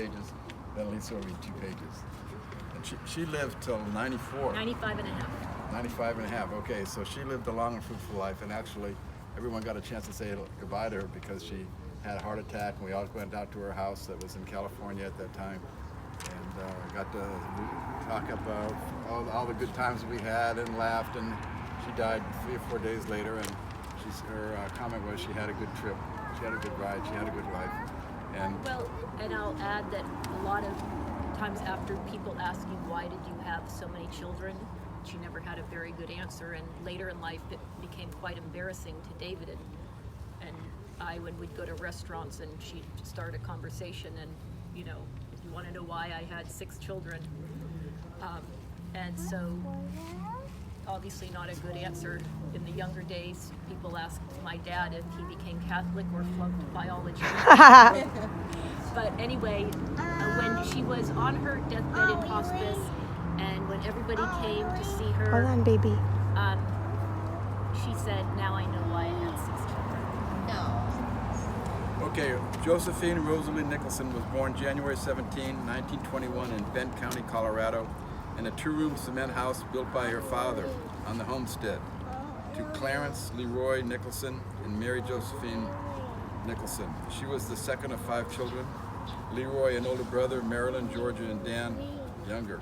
pages, then Lisa will read 2 pages. And she lived till 94. 95 and a half. 95 and a half, okay, so she lived a long and fruitful life, and actually everyone got a chance to say goodbye to her because she had a heart attack, and we all went out to her house that was in California at that time, and got to talk about all the good times we had and laughed, and she died 3 or 4 days later, and her comment was she had a good trip, she had a good ride, she had a good life. And well, and I'll add that a lot of times after people ask you why did you have so many children, she never had a very good answer, and later in life it became quite embarrassing to David and I when we'd go to restaurants and she'd start a conversation and, you know, you want to know why I had 6 children. And so obviously not a good answer. In the younger days, people asked my dad if he became Catholic or flunked biology. But anyway, when she was on her deathbed in hospice, and when everybody came to see her, hold on, baby. She said, "Now I know why I had 6 children." No. okay, Josephine Rosalee Nicholson was born January 17, 1921 in Bend County, Colorado, in a 2-room cement house built by her father on the homestead, to Clarence Leroy Nicholson and Mary Josephine Nicholson. She was the second of 5 children. Leroy, an older brother, Marilyn, Georgia, and Dan, younger.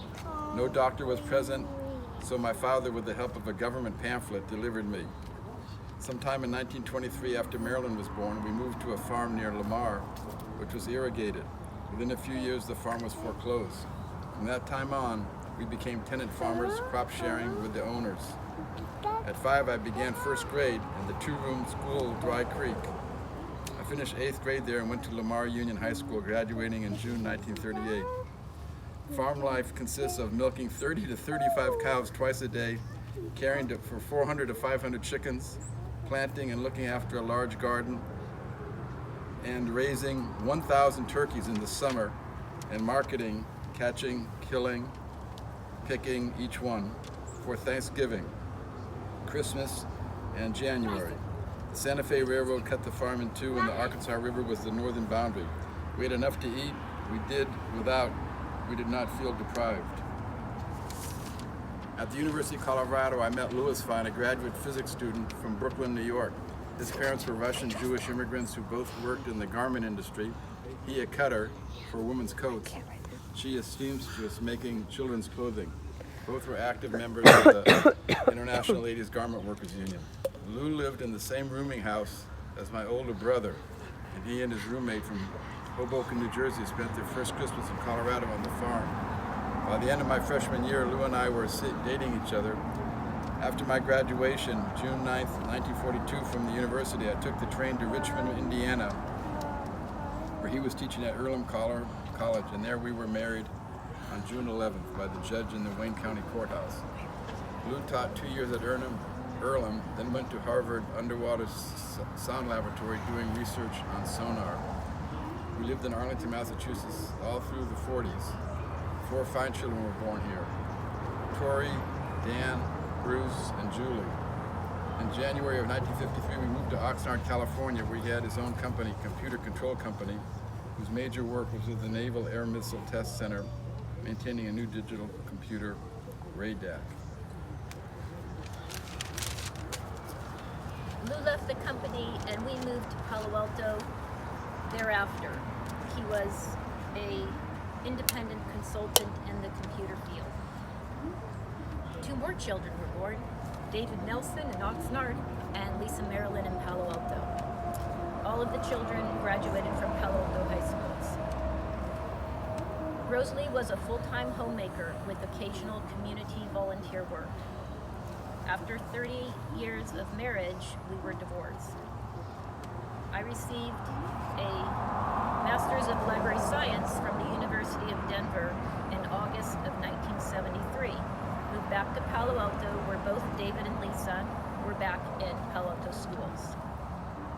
No doctor was present, so my father, with the help of a government pamphlet, delivered me. Sometime in 1923, after Marilyn was born, we moved to a farm near Lamar, which was irrigated. Within a few years, the farm was foreclosed. From that time on, we became tenant farmers, crop sharing with the owners. At 5, I began 1st grade in the 2-room school, Dry Creek. I finished 8th grade there and went to Lamar Union High School, graduating in June 1938. Farm life consists of milking 30 to 35 cows twice a day, caring for 400 to 500 chickens, planting and looking after a large garden, and raising 1,000 turkeys in the summer, and marketing, catching, killing, picking each one for Thanksgiving, Christmas, and January. The Santa Fe Railroad cut the farm in 2, and the Arkansas River was the northern boundary. We had enough to eat. We did not feel deprived. At the University of Colorado, I met Rosalee Fein, a graduate physics student from Brooklyn, New York. His parents were Russian Jewish immigrants who both worked in the garment industry. He a cutter for women's coats. She a seamstress making children's clothing. Both were active members of the International Ladies Garment Workers Union. Lou lived in the same rooming house as my older brother, and he and his roommate from Hoboken, New Jersey spent their first Christmas in Colorado on the farm. By the end of my freshman year, Lou and I were dating each other. After my graduation, June 9th, 1942, from the university, I took the train to Richmond, Indiana, where he was teaching at Earlham College, and there we were married on June 11th by the judge in the Wayne County Courthouse. Lou taught 2 years at Earlham, then went to Harvard Underwater Sound Laboratory doing research on sonar. We lived in Arlington, Massachusetts all through the 40s. 4 fine children were born here: Tori, Dan, Bruce, and Julie. In January of 1953, we moved to Oxnard, California, where he had his own company, Computer Control Company, whose major work was with the Naval Air Missile Test Center, maintaining a new digital computer, radar. Lou left the company and we moved to Palo Alto thereafter. He was an independent consultant in the computer field. 2 more children were born: David Nelson in Oxnard and Lisa Marilyn in Palo Alto. All of the children graduated from Palo Alto high schools. Rosalee was a full-time homemaker with occasional community volunteer work. After 30 years of marriage, we were divorced. I received a Master's of Library Science from the University of Denver in August of 1973. Moved back to Palo Alto, where both David and Lisa were back in Palo Alto schools.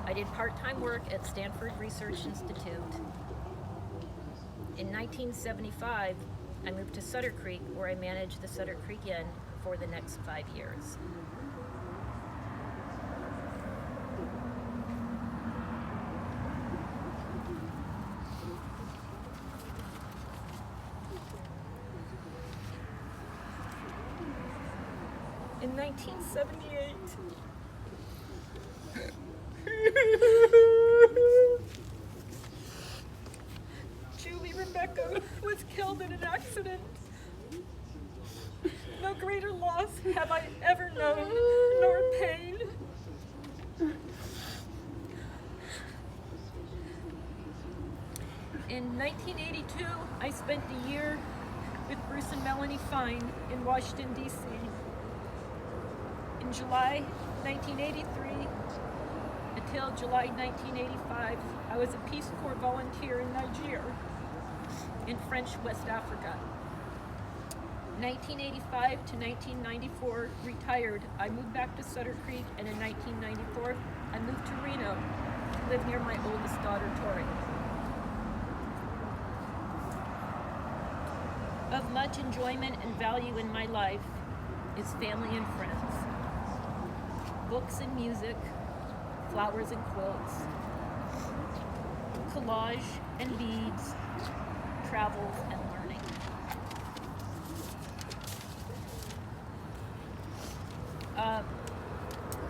I did part-time work at Stanford Research Institute. In 1975, I moved to Sutter Creek, where I managed the Sutter Creek Inn for the next 5 years. In 1978, Julie Rebecca was killed in an accident. No greater loss have I ever known, nor pain. In 1982, I spent a year with Bruce and Melanie Fein in Washington, D.C. In July 1983 until July 1985, I was a Peace Corps volunteer in Niger, in French West Africa. 1985 to 1994, retired. I moved back to Sutter Creek, and in 1994, I moved to Reno to live near my oldest daughter, Tori. Of much enjoyment and value in my life is family and friends, books and music, flowers and quilts, collage and beads, travels and learning.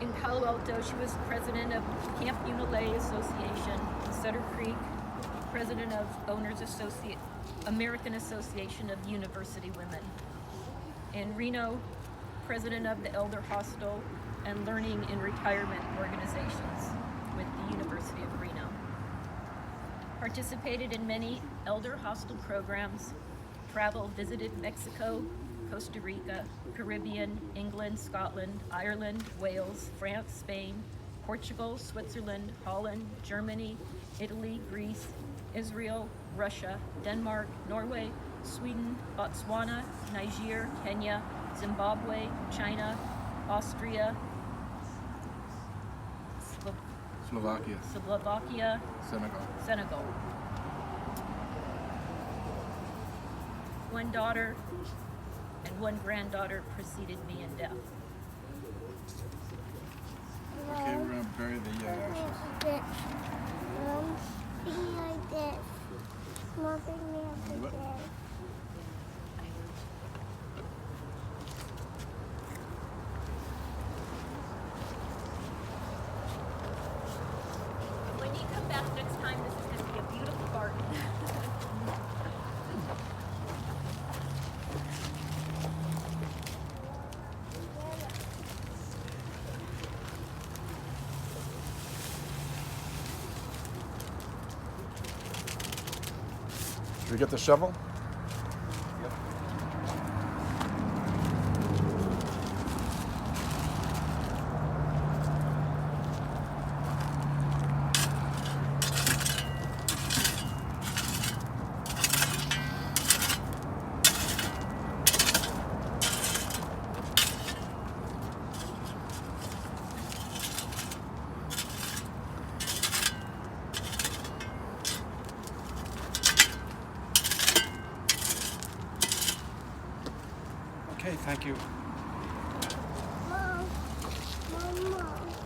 In Palo Alto, she was president of Camp Unilay Association. In Sutter Creek, president of American Association of University Women. In Reno, president of the Elder Hostel and Learning in Retirement organizations with the University of Reno. Participated in many Elder Hostel programs, traveled, visited Mexico, Costa Rica, Caribbean, England, Scotland, Ireland, Wales, France, Spain, Portugal, Switzerland, Holland, Germany, Italy, Greece, Israel, Russia, Denmark, Norway, Sweden, Botswana, Niger, Kenya, Zimbabwe, China, Austria, Slovakia, Senegal. One daughter and one granddaughter preceded me in death. Okay, we're going to bury the ashes. Be like this. Nothing else What? today. When you come back next time, this is going to be a beautiful garden. Should we get the shovel? Okay, thank you.